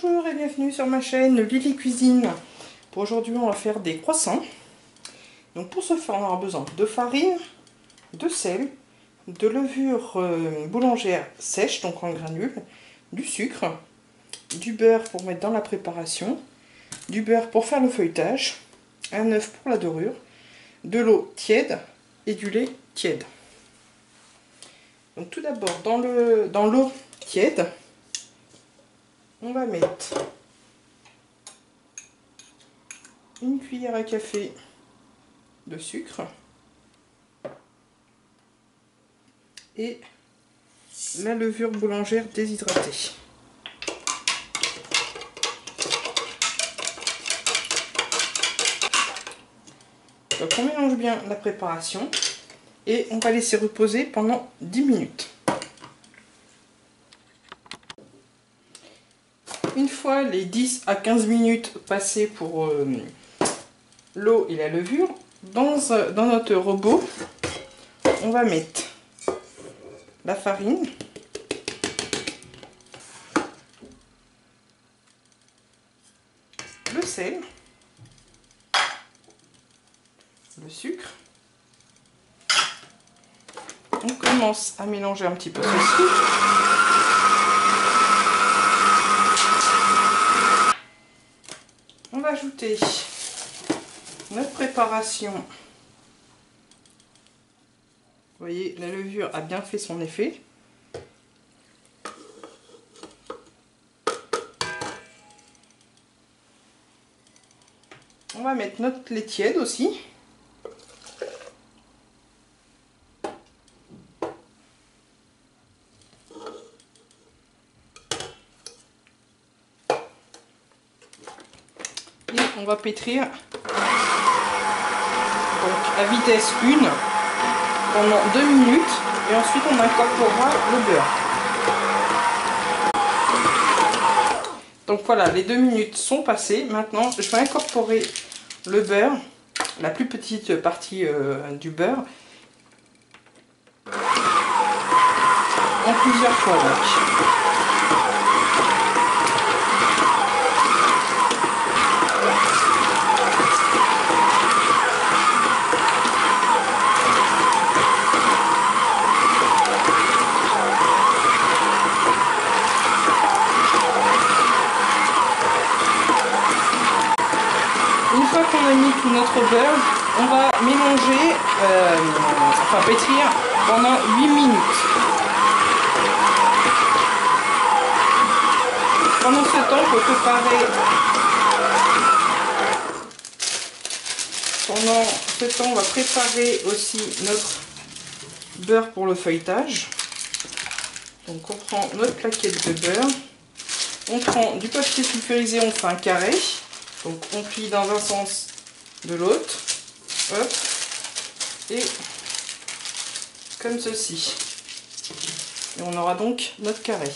Bonjour et bienvenue sur ma chaîne Lily Cuisine. Pour aujourd'hui on va faire des croissants. Donc pour ce faire on aura besoin de farine, de sel, de levure boulangère sèche, donc en granules, du sucre, du beurre pour mettre dans la préparation, du beurre pour faire le feuilletage, un œuf pour la dorure, de l'eau tiède et du lait tiède. Donc tout d'abord dans l'eau tiède, on va mettre une cuillère à café de sucre et la levure boulangère déshydratée. Donc on mélange bien la préparation et on va laisser reposer pendant 10 minutes. Une fois les 10 à 15 minutes passées pour l'eau et la levure, dans notre robot, on va mettre la farine, le sel, le sucre. On commence à mélanger un petit peu ceci. On va ajouter notre préparation. Vous voyez, la levure a bien fait son effet. On va mettre notre lait tiède aussi. Et on va pétrir donc à vitesse 1 pendant 2 minutes et ensuite on incorporera le beurre. Donc voilà, les 2 minutes sont passées. Maintenant je vais incorporer le beurre, la plus petite partie du beurre, en plusieurs fois donc. Une fois qu'on a mis tout notre beurre, on va mélanger, enfin pétrir pendant 8 minutes. Pendant ce temps, on peut préparer. Pendant ce temps, on va préparer aussi notre beurre pour le feuilletage. Donc on prend notre plaquette de beurre, on prend du papier sulfurisé, on fait un carré. Donc on plie dans un sens, de l'autre, hop, et comme ceci. Et on aura donc notre carré.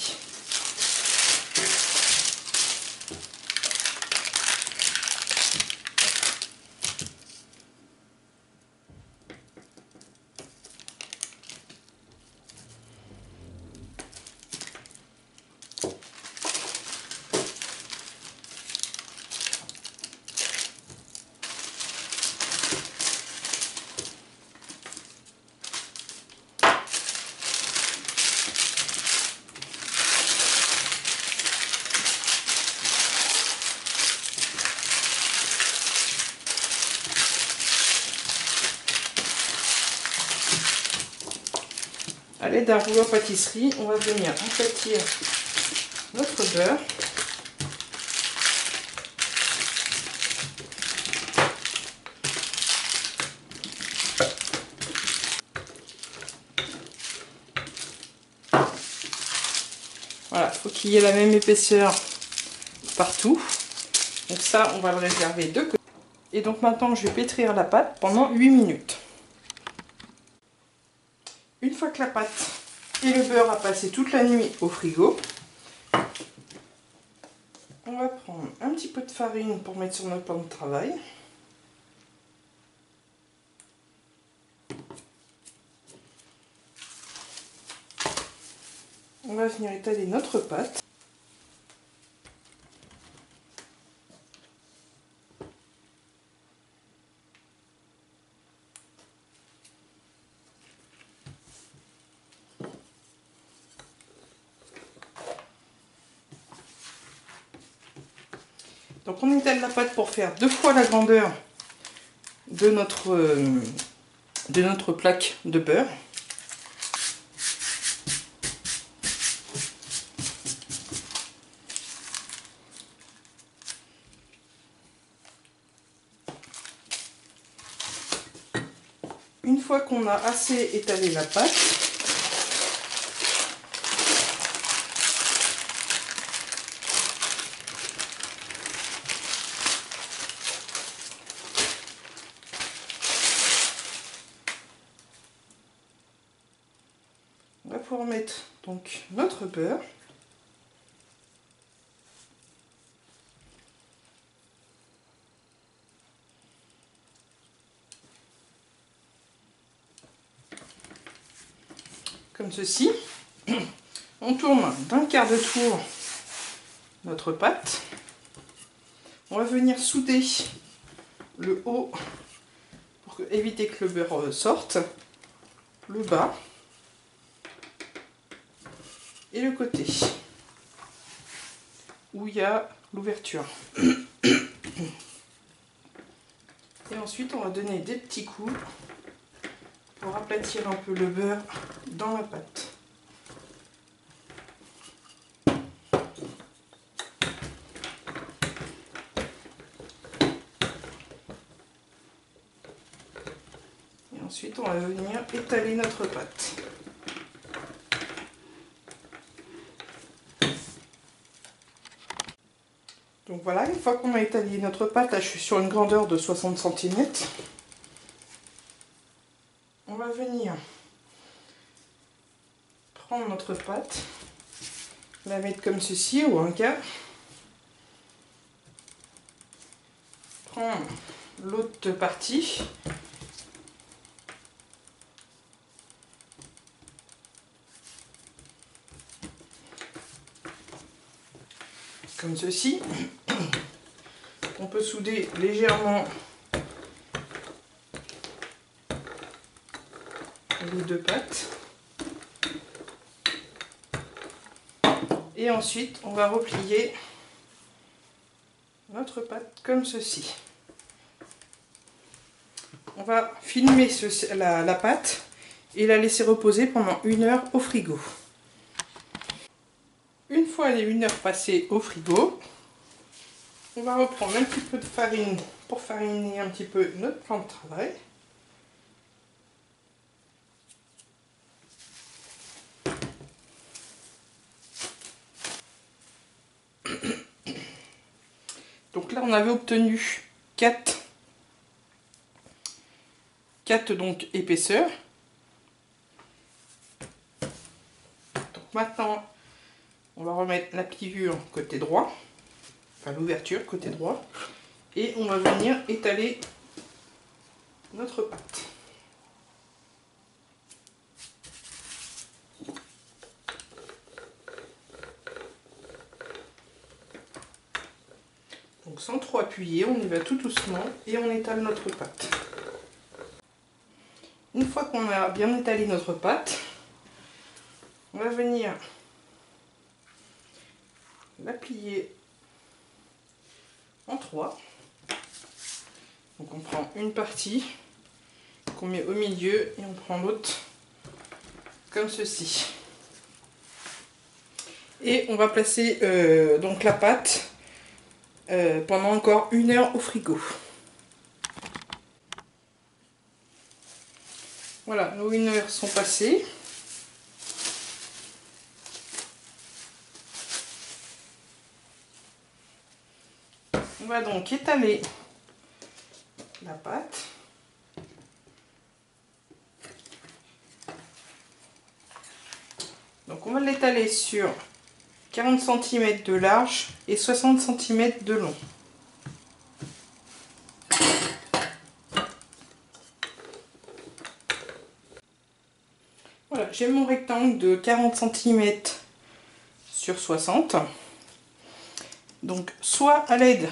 A l'aide d'un rouleau pâtisserie, on va venir aplatir notre beurre. Voilà, il faut qu'il y ait la même épaisseur partout. Donc ça, on va le réserver de côté. Et donc maintenant, je vais pétrir la pâte pendant 8 minutes. Une fois que la pâte et le beurre a passé toute la nuit au frigo, on va prendre un petit peu de farine pour mettre sur notre plan de travail. On va venir étaler notre pâte. Donc on étale la pâte pour faire 2 fois la grandeur de notre plaque de beurre. Une fois qu'on a assez étalé la pâte, on va pouvoir mettre donc notre beurre. Comme ceci. On tourne d'un quart de tour notre pâte. On va venir souder le haut pour éviter que le beurre sorte, le bas et le côté où il y a l'ouverture. Et ensuite on va donner des petits coups pour aplatir un peu le beurre dans la pâte. Et ensuite on va venir étaler notre pâte. Donc voilà, une fois qu'on a étalé notre pâte, là je suis sur une grandeur de 60 cm. On va venir prendre notre pâte, la mettre comme ceci ou un quart. Prendre l'autre partie. Comme ceci. On peut souder légèrement les deux pâtes. Et ensuite, on va replier notre pâte comme ceci. On va filmer la pâte et la laisser reposer pendant 1 heure au frigo. Une fois les 1 heure passées au frigo, on va reprendre un petit peu de farine pour fariner un petit peu notre plan de travail. Donc là, on avait obtenu 4 donc épaisseurs. Donc maintenant, on va remettre la pliure côté droit, enfin l'ouverture côté droit, et on va venir étaler notre pâte. Donc sans trop appuyer, on y va tout doucement et on étale notre pâte. Une fois qu'on a bien étalé notre pâte, on va venir la plier en 3. Donc on prend une partie qu'on met au milieu et on prend l'autre comme ceci. Et on va placer donc la pâte pendant encore 1 heure au frigo. Voilà, nos 1 heure sont passées. On va donc étaler la pâte. Donc on va l'étaler sur 40 cm de large et 60 cm de long. Voilà, j'ai mon rectangle de 40 cm sur 60. Donc soit à l'aide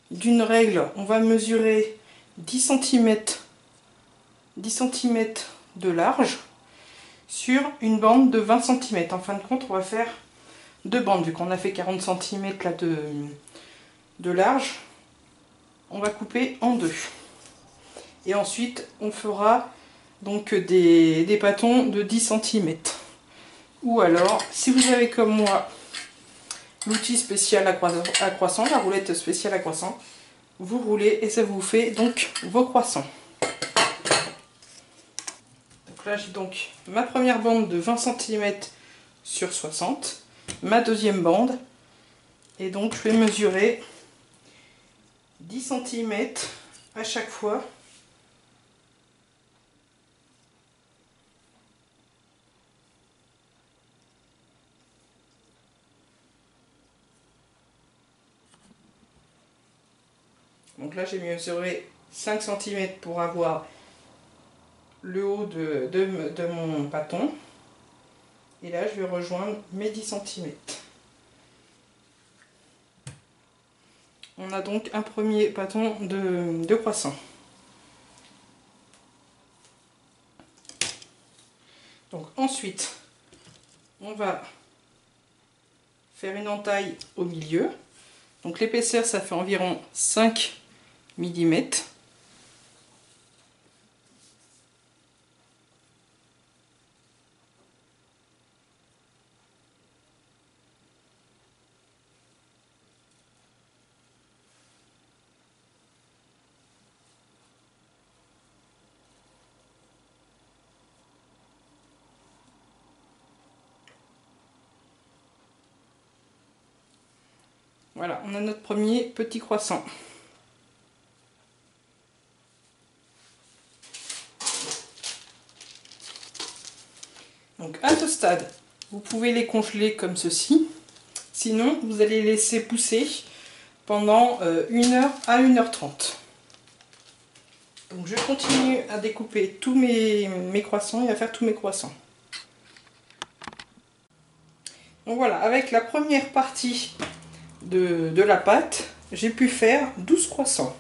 d'une règle, on va mesurer 10 cm de large sur une bande de 20 cm. En fin de compte, on va faire 2 bandes, vu qu'on a fait 40 cm là de large, on va couper en deux. Et ensuite, on fera donc des bâtons de 10 cm. Ou alors, si vous avez comme moi l'outil spécial à croissant, la roulette spéciale à croissant, vous roulez et ça vous fait donc vos croissants. Donc là, j'ai donc ma première bande de 20 cm sur 60, ma deuxième bande, et donc je vais mesurer 10 cm à chaque fois. Donc là, j'ai mesuré 5 cm pour avoir le haut de mon bâton. Et là, je vais rejoindre mes 10 cm. On a donc un premier bâton de croissant. Donc ensuite, on va faire une entaille au milieu. Donc l'épaisseur, ça fait environ 5 mm. Voilà, on a notre premier petit croissant. Donc à ce stade, vous pouvez les congeler comme ceci. Sinon, vous allez les laisser pousser pendant 1 heure à 1h30. Donc je continue à découper tous mes croissants et à faire tous mes croissants. Donc voilà, avec la première partie de la pâte, j'ai pu faire 12 croissants.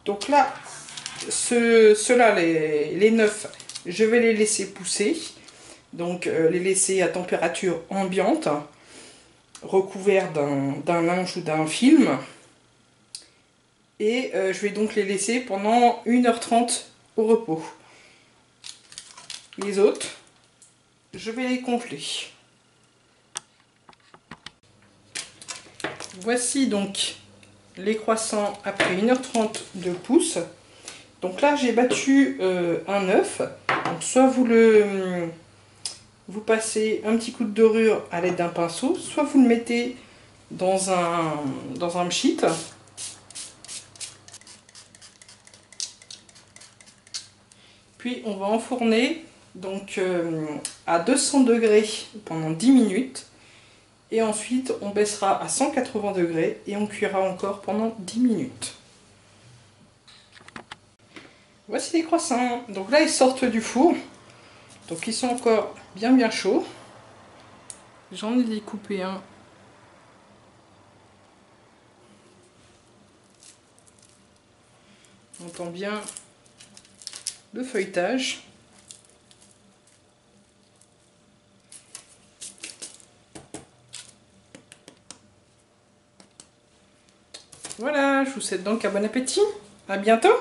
Donc là, ceux-là, les 9, je vais les laisser pousser. Donc les laisser à température ambiante, recouverts d'un linge ou d'un film. Et je vais donc les laisser pendant 1h30 au repos. Les autres, je vais les congeler. Voici donc les croissants après 1h30 de pouce. Donc là, j'ai battu un œuf. Donc soit vous passez un petit coup de dorure à l'aide d'un pinceau, soit vous le mettez dans un pchit. Puis on va enfourner donc à 200 degrés pendant 10 minutes. Et ensuite on baissera à 180 degrés et on cuira encore pendant 10 minutes. Voici les croissants. Donc là ils sortent du four. Donc ils sont encore bien chauds. J'en ai découpé un. On entend bien le feuilletage. Voilà, je vous souhaite donc un bon appétit. À bientôt.